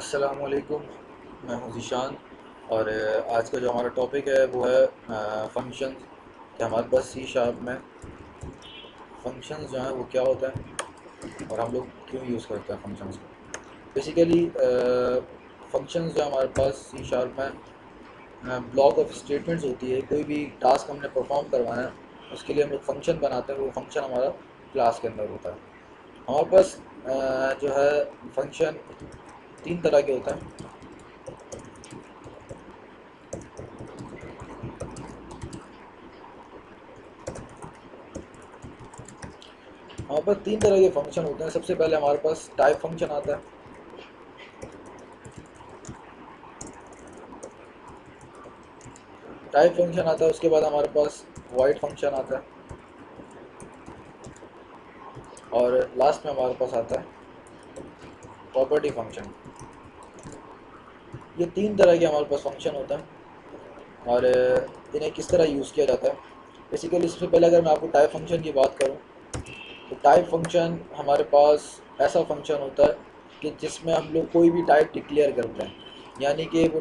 अस्सलामुअलैकुम। मैं हूँ ज़ीशान। और आज का जो हमारा टॉपिक है वो है फंक्शन कि हमारे पास सी शार्प में फंक्शंस जो हैं वो क्या होता है और हम लोग क्यों यूज़ करते हैं फंक्शंस को। बेसिकली फंक्शंस जो हमारे पास सी शार्प में ब्लॉक ऑफ स्टेटमेंट्स होती है। कोई भी टास्क हमने परफॉर्म करवाना है उसके लिए हम लोग फंक्शन बनाते हैं। वो फंक्शन हमारा क्लास के अंदर होता है। हमारे पास जो है फंक्शन तीन तरह के होते हैं। हमारे पास तीन तरह के फंक्शन होते हैं। सबसे पहले हमारे पास टाइप फंक्शन आता है। टाइप फंक्शन आता है, उसके बाद हमारे पास वॉइड फंक्शन आता है और लास्ट में हमारे पास आता है प्रॉपर्टी फंक्शन। ये तीन तरह के हमारे पास फंक्शन होते हैं और इन्हें किस तरह यूज़ किया जाता है। बेसिकली सबसे पहले अगर मैं आपको टाइप फंक्शन की बात करूँ तो टाइप फंक्शन हमारे पास ऐसा फंक्शन होता है कि जिसमें हम लोग कोई भी टाइप डिक्लेयर करते हैं। यानी कि वो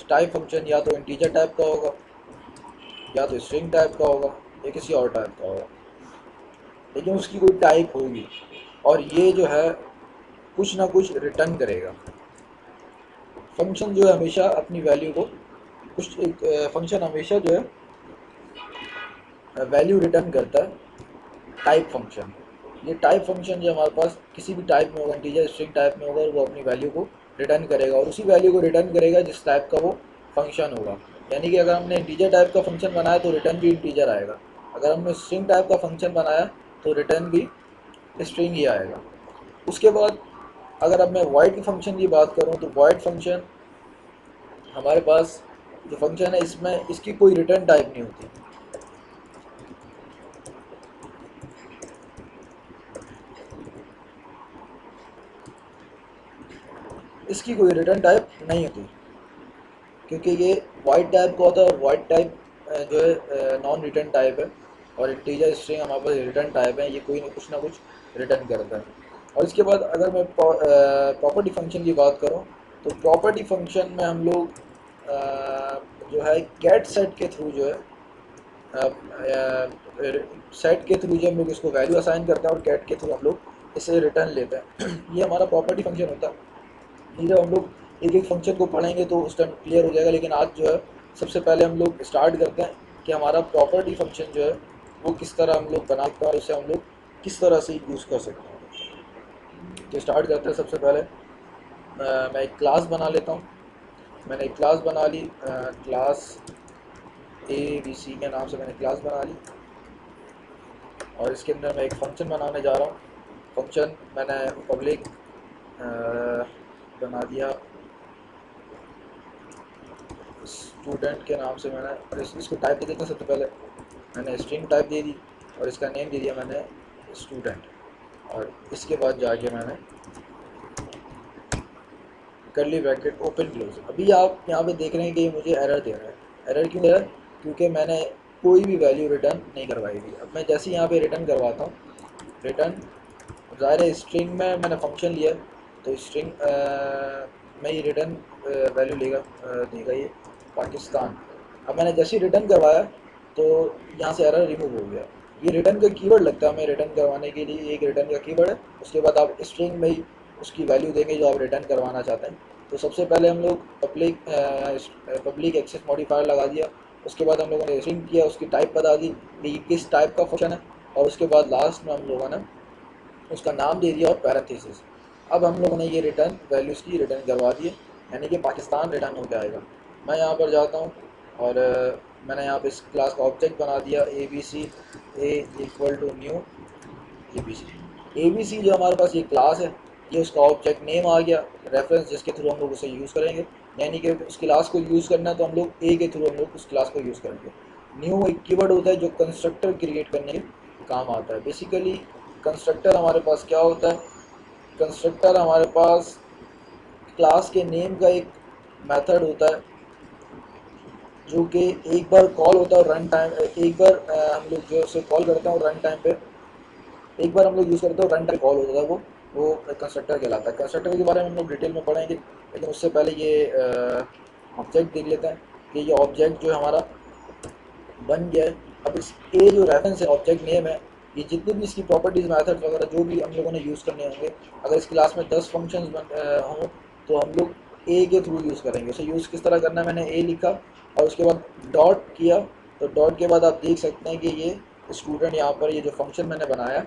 टाइप फंक्शन या तो इंटीजर टाइप का होगा, या तो स्ट्रिंग टाइप का होगा, या किसी और टाइप का होगा, लेकिन उसकी कोई टाइप होगी और ये जो है कुछ ना कुछ रिटर्न करेगा। फंक्शन जो है हमेशा अपनी वैल्यू को कुछ एक फंक्शन हमेशा जो है वैल्यू रिटर्न करता है। टाइप फंक्शन, ये टाइप फंक्शन जो हमारे पास किसी भी टाइप में होगा, इंटीजर स्ट्रिंग टाइप में होगा, और वो अपनी वैल्यू को रिटर्न करेगा और उसी वैल्यू को रिटर्न करेगा जिस टाइप का वो फंक्शन होगा। यानी कि अगर हमने इंटीजर टाइप का फंक्शन बनाया तो रिटर्न भी इंटीजर आएगा, अगर हमने स्ट्रिंग टाइप का फंक्शन बनाया तो रिटर्न भी स्ट्रिंग ही आएगा। उसके बाद अगर अब मैं वॉइड फंक्शन की बात करूँ तो वॉइड फंक्शन हमारे पास जो फंक्शन है इसमें इसकी कोई रिटर्न टाइप नहीं होती। इसकी कोई रिटर्न टाइप नहीं होती क्योंकि ये वाइड टाइप का होता है और वाइड टाइप जो है नॉन रिटर्न टाइप है, और इंटीजर स्ट्रिंग हमारे पास रिटर्न टाइप है। ये कोई ना कुछ रिटर्न करता है। और इसके बाद अगर मैं प्रॉपर्टी फंक्शन की बात करूँ तो प्रॉपर्टी फंक्शन में हम लोग जो है गेट सेट के थ्रू जो है सेट के थ्रू जो हम लोग इसको वैल्यू असाइन करते हैं और गेट के थ्रू हम लोग इसे रिटर्न लेते हैं। ये हमारा प्रॉपर्टी फंक्शन होता है। ये जब हम लोग एक एक फंक्शन को पढ़ेंगे तो उस टाइम क्लियर हो जाएगा, लेकिन आज जो है सबसे पहले हम लोग स्टार्ट करते हैं कि हमारा प्रॉपर्टी फंक्शन जो है वो किस तरह हम लोग बनाते हैं और उसे हम लोग किस तरह से यूज़ कर सकते हैं। तो स्टार्ट करते हैं। सबसे पहले मैं एक क्लास बना लेता हूँ। मैंने एक क्लास बना ली, क्लास ABC के नाम से मैंने क्लास बना ली और इसके अंदर मैं एक फ़ंक्शन बनाने जा रहा हूँ। फंक्शन मैंने पब्लिक बना दिया स्टूडेंट के नाम से। मैंने और इसको टाइप दे देता। सबसे पहले मैंने स्ट्रिंग टाइप दे दी और इसका नेम दे दिया मैंने स्टूडेंट। और इसके बाद जाके मैंने कर्ली ब्रैकेट ओपन क्लोज। अभी आप यहाँ पे देख रहे हैं कि ये मुझे एरर दे रहा है। एरर क्यों दे रहा है? क्योंकि मैंने कोई भी वैल्यू रिटर्न नहीं करवाई थी। अब मैं जैसे ही यहाँ पे रिटर्न करवाता हूँ, रिटर्न ज़ाहिर है स्ट्रिंग में मैंने फंक्शन लिया तो स्ट्रिंग में ये रिटर्न वैल्यू देगा ये पाकिस्तान। अब मैंने जैसे ही रिटर्न करवाया तो यहाँ से एरर रिमूव हो गया। ये रिटर्न का कीवर्ड लगता है हमें रिटर्न करवाने के लिए, एक रिटर्न का कीवर्ड है। उसके बाद आप स्ट्रिंग में ही उसकी वैल्यू देंगे जो आप रिटर्न करवाना चाहते हैं। तो सबसे पहले हम लोग पब्लिक एक्सेस मॉडिफायर लगा दिया। उसके बाद हम लोगों ने स्ट्रिंग किया, उसकी टाइप बता दी कि ये किस टाइप का फंक्शन है, और उसके बाद लास्ट में हम लोगों ने उसका नाम दे दिया और पैरेंथेसिस। अब हम लोगों ने ये रिटर्न वैल्यूज़ की रिटर्न करवा दिए, यानी कि पाकिस्तान रिटर्न होकर आएगा। मैं यहाँ पर जाता हूँ और मैंने यहाँ पे इस क्लास का ऑब्जेक्ट बना दिया ABC A equal to new ABC। ABC जो हमारे पास ये क्लास है, ये उसका ऑब्जेक्ट नेम आ गया, रेफरेंस जिसके थ्रू हम लोग उसे यूज़ करेंगे। यानी कि उस क्लास को यूज़ करना है तो हम लोग ए के थ्रू हम लोग उस क्लास को यूज़ करेंगे। न्यू एक कीवर्ड होता है जो कंस्ट्रक्टर क्रिएट करने के काम आता है। बेसिकली कंस्ट्रक्टर हमारे पास क्या होता है? कंस्ट्रक्टर हमारे पास क्लास के नेम का एक मेथड होता है जो कि एक बार कॉल होता है और रन टाइम, एक बार हम लोग जो उसे कॉल करते हैं और रन टाइम पे एक बार हम लोग यूज़ करते हैं और रन टाइम कॉल होता है वो। वो कंस्ट्रक्टर कहलाता है। कंस्ट्रक्टर के बारे में हम लोग डिटेल में पढ़ेंगे, लेकिन उससे पहले ये ऑब्जेक्ट देख लेते हैं कि ये ऑब्जेक्ट जो हमारा बन गया है। अब इस ए जो रेफरेंस है, ऑब्जेक्ट नेम है, ये जितनी भी इसकी प्रॉपर्टीज़ मैथड्स वगैरह जो भी हम लोगों ने यूज़ करने होंगे, अगर इस क्लास में 10 फंक्शंस हों तो हम लोग ए के थ्रू यूज़ करेंगे। उसे यूज़ किस तरह करना है, मैंने ए लिखा और उसके बाद डॉट किया, तो डॉट के बाद आप देख सकते हैं कि ये स्टूडेंट यहाँ पर, ये जो फंक्शन मैंने बनाया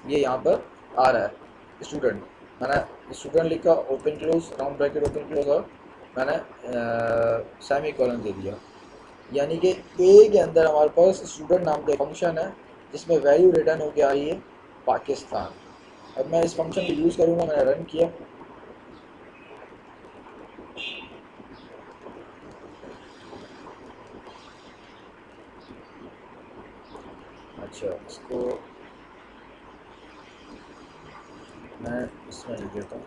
ये यहाँ पर आ रहा है। स्टूडेंट, मैंने स्टूडेंट लिखा, open close, round bracket open close, और मैंने सेमी कॉलन दे दिया। यानी कि ए के अंदर हमारे पास स्टूडेंट नाम का फंक्शन है जिसमें वैल्यू रिटर्न होकर आ रही है पाकिस्तान। अब मैं इस फंक्शन को यूज़ करूँगा, मैंने रन किया। अच्छा, इसको मैं इसमें लिख देता हूँ।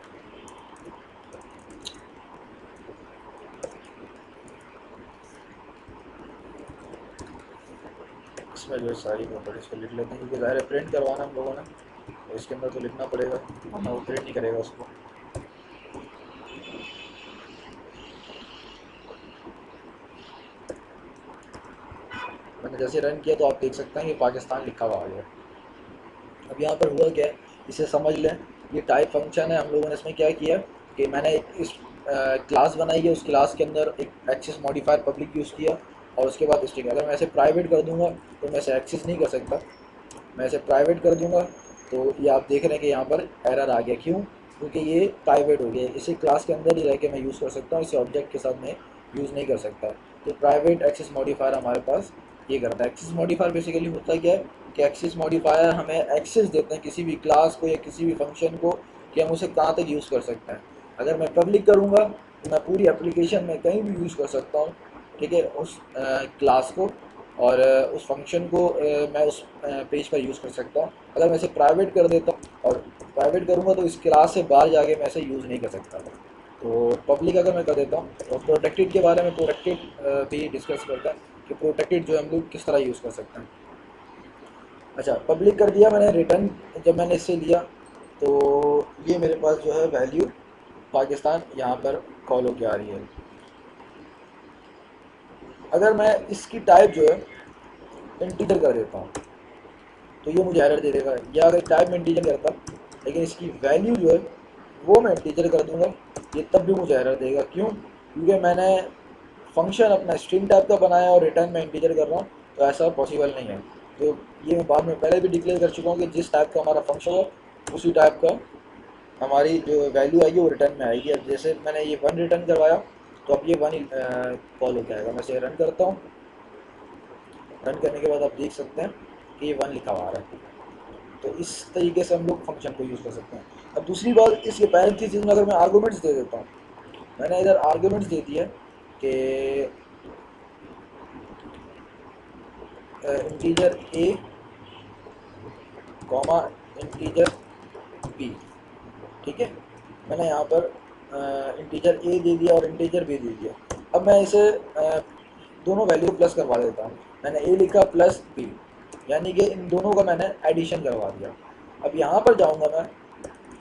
इसमें जो है सारी प्रॉपर्टीज़ को लिख लेते हैं, क्योंकि ज़ाहिर है प्रिंट करवाना हम लोगों ने, तो इसके अंदर तो लिखना पड़ेगा, वरना वो प्रिंट नहीं करेगा उसको। मैंने जैसे रन किया तो आप देख सकते हैं कि पाकिस्तान लिखा हुआ आ गया। अब यहाँ पर हुआ क्या है, इसे समझ लें। ये टाइप फंक्शन है, हम लोगों ने इसमें क्या किया कि मैंने इस क्लास बनाई है, उस क्लास के अंदर एक एक्सेस मॉडिफायर पब्लिक यूज़ किया और उसके बाद स्ट्रिंग। अगर मैं इसे प्राइवेट कर दूंगा तो मैं इसे एक्सेस नहीं कर सकता। मैं इसे प्राइवेट कर दूंगा तो ये आप देख रहे हैं कि यहाँ पर एरर आ गया। क्यों? क्योंकि ये प्राइवेट हो गया। इसे क्लास के अंदर ही रह के मैं यूज़ कर सकता हूँ, इसे ऑब्जेक्ट के साथ मैं यूज़ नहीं कर सकता। तो प्राइवेट एक्सेस मॉडिफायर हमारे पास ये करता है। एक्सेस मॉडिफायर बेसिकली होता क्या है कि एक्सेस मॉडिफायर हमें एक्सेस देते हैं किसी भी क्लास को या किसी भी फंक्शन को, कि हम उसे कहाँ तक यूज़ कर सकते हैं। अगर मैं पब्लिक करूँगा तो मैं पूरी एप्लीकेशन में कहीं भी यूज़ कर सकता हूँ, ठीक है, उस क्लास को, और उस फंक्शन को मैं उस पेज पर यूज़ कर सकता हूँ। अगर मैं इसे प्राइवेट कर देता हूँ और प्राइवेट करूँगा तो इस क्लास से बाहर जाके मैं इसे यूज़ नहीं कर सकता। तो पब्लिक अगर मैं कर देता हूँ, और प्रोटेक्टेड के बारे में प्रोटेक्टेड भी डिस्कस करता है कि प्रोटेक्टेड जो हम लोग किस तरह यूज़ कर सकते हैं। अच्छा, पब्लिक कर दिया मैंने। रिटर्न जब मैंने इससे लिया तो ये मेरे पास जो है वैल्यू पाकिस्तान यहाँ पर कॉल होके आ रही है। अगर मैं इसकी टाइप जो है इंटीजर कर देता हूँ तो ये मुझे एरर दे देगा। या अगर टाइप में इंटीजर करता लेकिन इसकी वैल्यू जो है वो मैं इंटीजर कर दूंगा, ये तब भी मुझे एरर देगा। क्यों? क्योंकि मैंने फंक्शन अपना स्ट्रिंग टाइप का बनाया और रिटर्न में इंटीजर कर रहा हूँ, तो ऐसा पॉसिबल नहीं है। तो ये मैं बाद में पहले भी डिक्लेयर कर चुका हूँ कि जिस टाइप का हमारा फंक्शन हो उसी टाइप का हमारी जो वैल्यू आएगी वो रिटर्न में आएगी। अब जैसे मैंने ये 1 रिटर्न करवाया तो अब ये 1 ही कॉल होकर आएगा। मैं इसे रन करता हूँ। रन करने के बाद आप देख सकते हैं कि ये 1 लिखा हुआ आ रहा है। तो इस तरीके से हम लोग फंक्शन को यूज़ कर सकते हैं। अब दूसरी बात, इसके पैरेंथेसिस में अगर मैं आर्गूमेंट्स दे देता हूँ, मैंने इधर आर्गूमेंट्स दे दिया कि integer a comma integer B, ठीक है। मैंने यहाँ पर इंटीजर ए दे दिया और इंटीजर बी दे दिया। अब मैं इसे दोनों वैल्यू प्लस करवा देता हूँ। मैंने ए लिखा प्लस बी, यानी कि इन दोनों का मैंने एडिशन करवा दिया। अब यहाँ पर जाऊँगा मैं,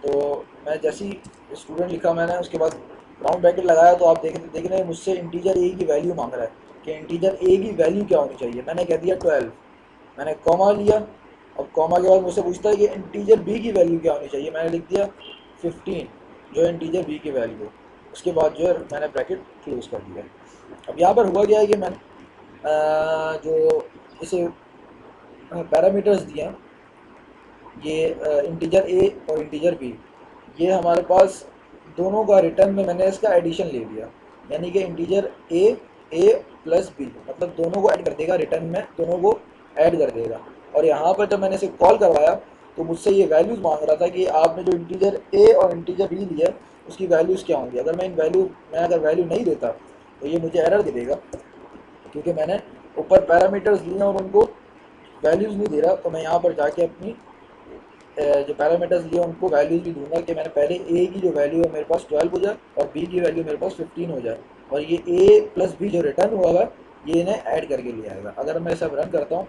तो मैं जैसे ही स्टूडेंट लिखा मैंने, उसके बाद राउंड ब्रैकेट लगाया, तो आप देख रहे हैं मुझसे इंटीजर ए की वैल्यू मांग रहा है कि इंटीजर ए की वैल्यू क्या होनी चाहिए। मैंने कह दिया 12। मैंने कॉमा लिया। अब कॉमा के बाद मुझसे पूछता है कि इंटीजर बी की वैल्यू क्या होनी चाहिए। मैंने लिख दिया 15, जो है इंटीजर बी की वैल्यू। उसके बाद जो है मैंने ब्रैकेट क्लोज कर दिया। अब यहाँ पर हुआ क्या है कि मैंने जो इसे पैरामीटर्स दिया, ये इंटीजर ए और इंटीजर बी, ये हमारे पास दोनों का रिटर्न में मैंने इसका एडिशन ले लिया। यानी कि इंटीजर ए प्लस बी, मतलब दोनों को ऐड कर देगा रिटर्न में, दोनों को ऐड कर देगा। और यहाँ पर जब मैंने इसे कॉल करवाया तो मुझसे ये वैल्यूज़ मांग रहा था कि आपने जो इंटीजर ए और इंटीजर बी लिया उसकी वैल्यूज़ क्या होंगी। अगर मैं अगर वैल्यू नहीं देता तो ये मुझे एरर दे देगा, क्योंकि मैंने ऊपर पैरामीटर्स लिए और उनको वैल्यूज़ नहीं दे रहा। तो मैं यहाँ पर जाके अपनी जो पैरामीटर्स लिए उनको वैल्यूज भी दूंगा कि मैंने पहले ए की जो वैल्यू है मेरे पास 12 हो जाए और बी की वैल्यू मेरे पास 15 हो जाए, और ये ए प्लस बी जो रिटर्न हुआ है ये इन्हें ऐड करके ले आएगा। अगर मैं सब रन करता हूँ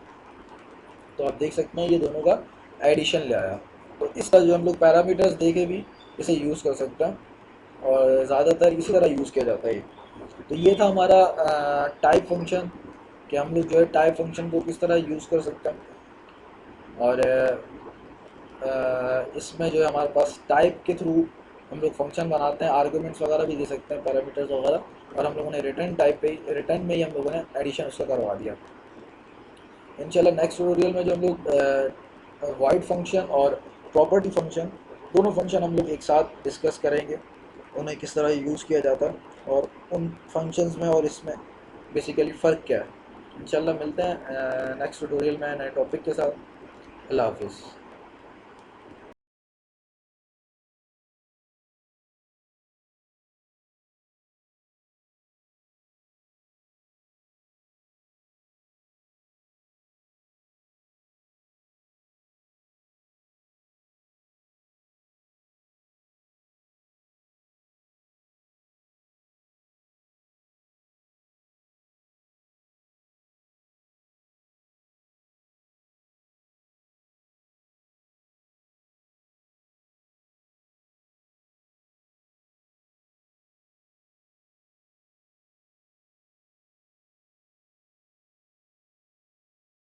तो आप देख सकते हैं ये दोनों का एडिशन ले आया। तो इस तरह जो हम लोग पैरामीटर्स दे के भी इसे यूज़ कर सकते हैं, और ज़्यादातर इसी तरह यूज़ किया जाता है। तो ये था हमारा टाइप फंक्शन, कि हम लोग जो है टाइप फंक्शन को किस तरह यूज़ कर सकते हैं। और इसमें जो है हमारे पास टाइप के थ्रू हम लोग फंक्शन बनाते हैं, आर्गुमेंट्स वगैरह भी दे सकते हैं, पैरामीटर्स वगैरह। और हम लोगों ने रिटर्न में ही हम लोगों ने एडिशन उसका करवा दिया। इंशाल्लाह नेक्स्ट ट्यूटोरियल में जो हम लोग वॉइड फंक्शन और प्रॉपर्टी फंक्शन, दोनों फंक्शन हम लोग एक साथ डिस्कस करेंगे, उन्हें किस तरह यूज़ किया जाता है और उन फंक्शंस में और इसमें बेसिकली फ़र्क क्या है। इंशाल्लाह मिलते हैं नेक्स्ट ट्यूटोरियल में नए टॉपिक के साथ। अल्लाह हाफिज़।